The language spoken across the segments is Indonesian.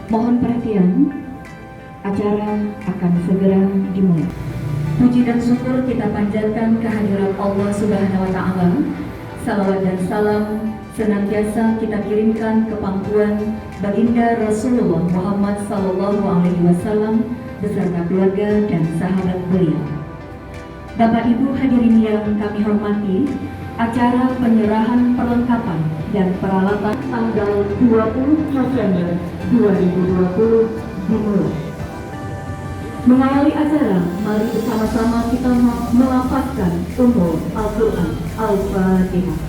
Mohon perhatian, acara akan segera dimulai. Puji dan syukur kita panjatkan kehadirat Allah Subhanahu wa Ta'ala. Salawat dan salam senantiasa kita kirimkan ke pangkuan Baginda Rasulullah Muhammad Sallallahu Alaihi Wasallam beserta keluarga dan sahabat beliau. Bapak Ibu hadirin yang kami hormati, acara penyerahan perlengkapan dan peralatan tanggal 20 November 2020 dimulai. Mengawali acara, mari bersama-sama kita melafazkan ummul Al-Quran Al-Fatihah.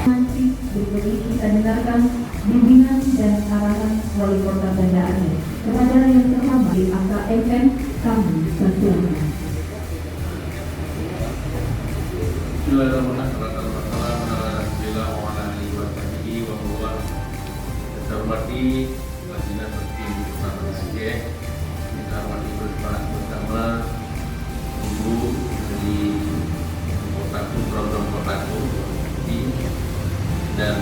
Nanti berikut ini kita dengarkan bimbingan dan arahan wali kota Banda Aceh kepada yang terhormat di AKMM kami persilakan. Hormati Baginda Menteri Pertahanan Aceh, kita hormati bersama Ibu dari Kotaku, program Kotaku, dan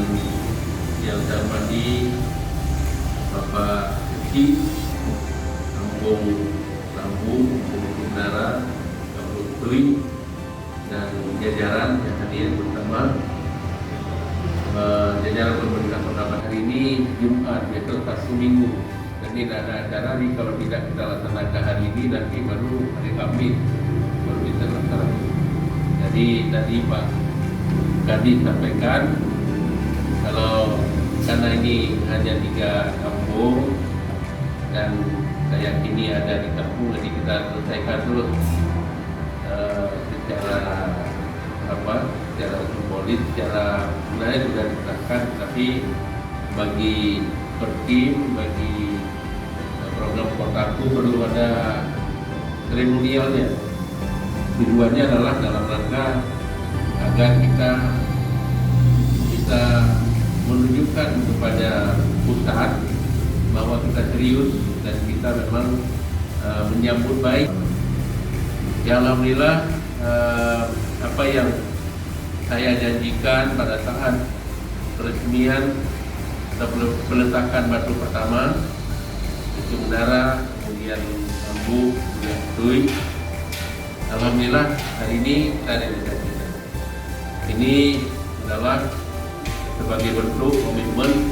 yang saya hormati Bapak Eki, Kampung Menara, Kampung Tui, dan jajaran yang hadir bersama. Jajaran pemerintah kota hari ini Jumat, besok Sabtu Minggu, dan tidak ada acara nih kalau tidak kita laksanakan hari ini, nanti baru hari Kamis baru bisa laksanakan. Jadi tadi Pak Kadi sampaikan kalau karena ini hanya 3 kampung dan saya yakini ada di kampung, jadi kita selesaikan dulu secara simbolis, secara sebenarnya sudah ditetapkan, tapi bagi pertim, bagi program Kotaku perlu ada seremonialnya. Tujuannya adalah dalam rangka agar kita bisa menunjukkan kepada pusat bahwa kita serius dan kita memang menyambut baik. Ya alhamdulillah, apa yang saya janjikan pada saat peresmian atau peletakan batu pertama itu menara, kemudian bambu, kemudian tui. Alhamdulillah hari ini kita ada di sini. Ini adalah sebagai bentuk komitmen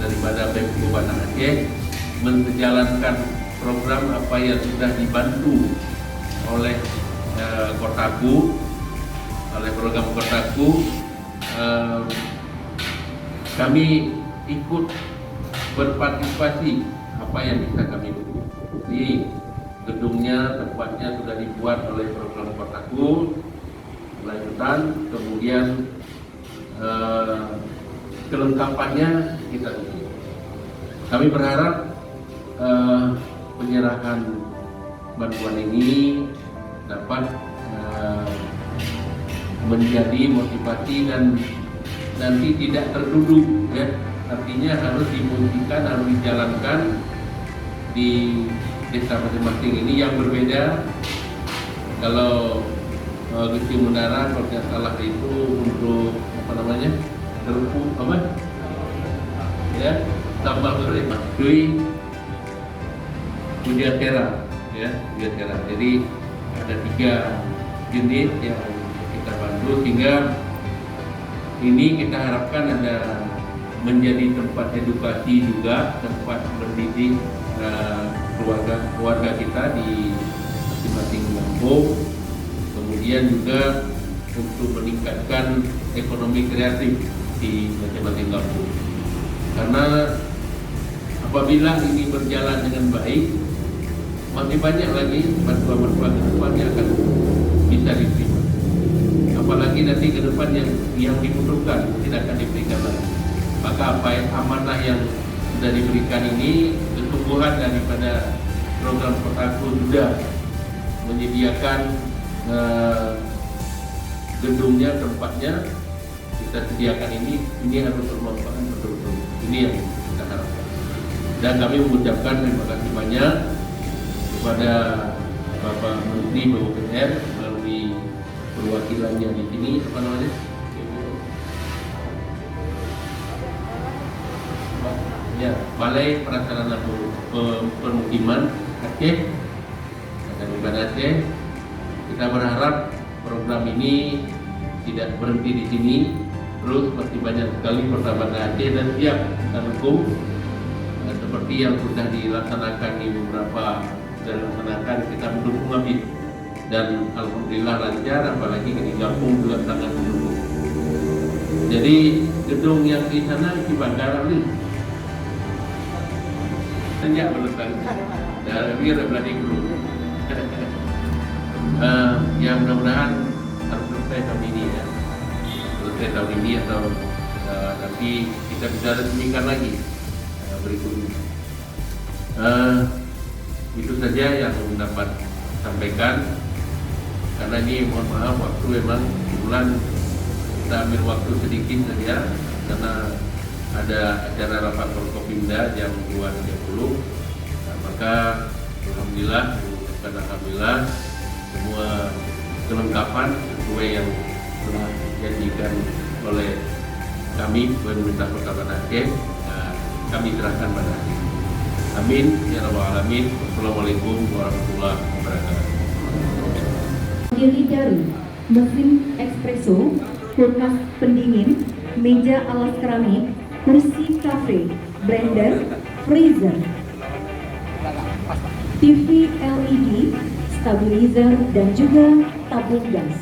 daripada Pemko Banda Aceh menjalankan program apa yang sudah dibantu oleh Kotaku, oleh program Kotaku. Kami ikut berpartisipasi apa yang bisa kami dukung. Jadi gedungnya, tempatnya sudah dibuat oleh program Kotaku, lanjutan, kemudian kelengkapannya kita dukung. Kami berharap penyerahan bantuan ini dapat menjadi motivasi dan nanti tidak terduduk, ya. Artinya harus dimultikan, harus dijalankan di desa masing-masing. Ini yang berbeda. Kalau Gusti Munara kalau tidak salah itu untuk terupuk ya, tambah berlima dui Budiatera, ya, Budiatera. Jadi ada 3 unit yang kita bantu, sehingga ini kita harapkan ada menjadi tempat edukasi juga, tempat mendidik keluarga kita di masing-masing kampung, kemudian juga untuk meningkatkan ekonomi kreatif di masing-masing kampung. Karena apabila ini berjalan dengan baik, masih banyak lagi bantuan-bantuan ke depan yang akan bisa diterima. Apalagi nanti ke depan yang dibutuhkan tidak akan diberikan lagi. Maka apa amanah yang sudah diberikan ini, ketumbuhan daripada program Kotaku sudah menyediakan gedungnya, tempatnya kita sediakan ini harus bermanfaat betul-betul. Ini yang kita harapkan. Dan kami mengucapkan terima kasih banyak kepada Bapak Menteri BUMN melalui perwakilannya di sini, ya, Balai Prasarana Permukiman Aceh dan Beban Aceh. Kita berharap program ini tidak berhenti di sini, terus masih banyak sekali Pertambangan Aceh dan siap mendukung seperti yang sudah dilaksanakan di beberapa dilaksanakan, kita mendukung habis dan alhamdulillah lancar, apalagi di Gampung juga sangat mendukung. Jadi gedung yang di sana Cibanggar ini sejak berletak dari berarti dulu. Ya mudah-mudahan harus selesai tahun ini ya, selesai tahun ini atau nanti kita bisa resmikan lagi berikutnya. Itu saja yang dapat sampaikan, karena ini mohon maaf waktu memang bulan kita ambil waktu sedikit saja karena ada acara rapat Forkopimda jam 2.30. Maka alhamdulillah semua kelengkapan sesuai yang telah dijanjikan oleh kami pemerintah Kota Banda Aceh, kami serahkan pada Aceh. Amin ya rabbal alamin. Wassalamualaikum warahmatullahi wabarakatuh. Diri dari mesin espresso, kulkas pendingin, meja alas keramik, kursi kafe, blender, freezer, TV LED, stabilizer, dan juga tabung gas.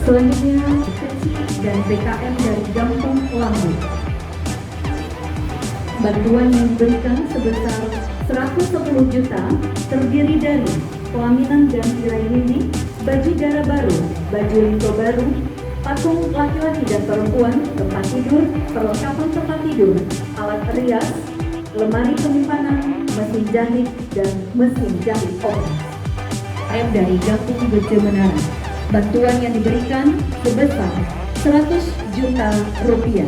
Selanjutnya, kecil dan BKM dari Gampung Lambu. Bantuan yang diberikan sebesar 110 juta terdiri dari pelaminan dan tirai dinding, baju darah baru, baju lito baru, patung laki-laki dan perempuan, tempat tidur, perlengkapan tempat tidur, alat rias, lemari penyimpanan, mesin jahit, dan mesin jahit obras. M dari Gampung Gede Menara. Bantuan yang diberikan sebesar 100 juta rupiah.